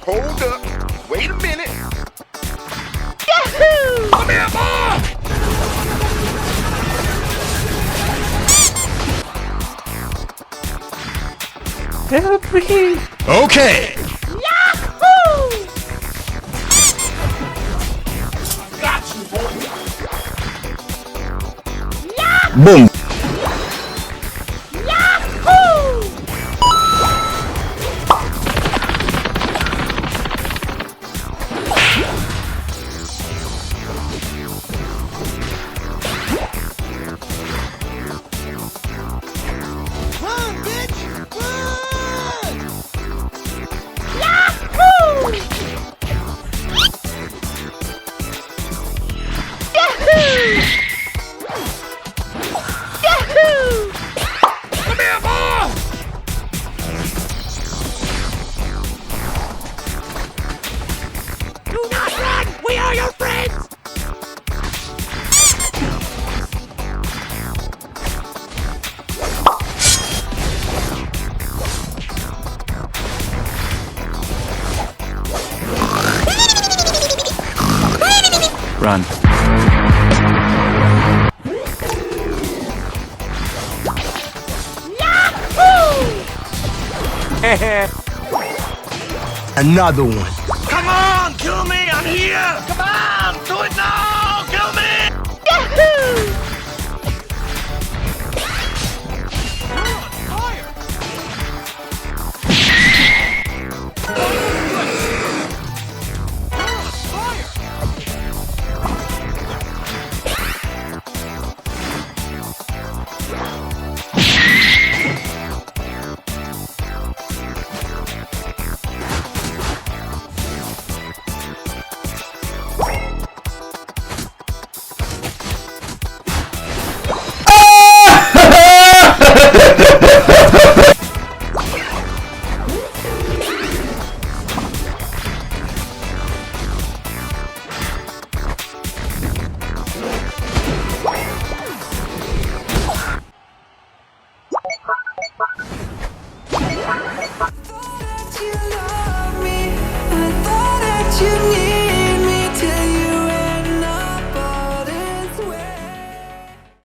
Hold up. Wait a minute. Yahoo! Come here, boy! Help me! Okay! Yahoo! Got you, boy. Yahoo! Boom! Yahoo! Run, bitch! Run! Yahoo! Yahoo! Yahoo! Come here, boy! Do not run! We are your friends! Run. Another one. Come on, kill me! I'm here! Come on! Do it now! Kill me! Yahoo!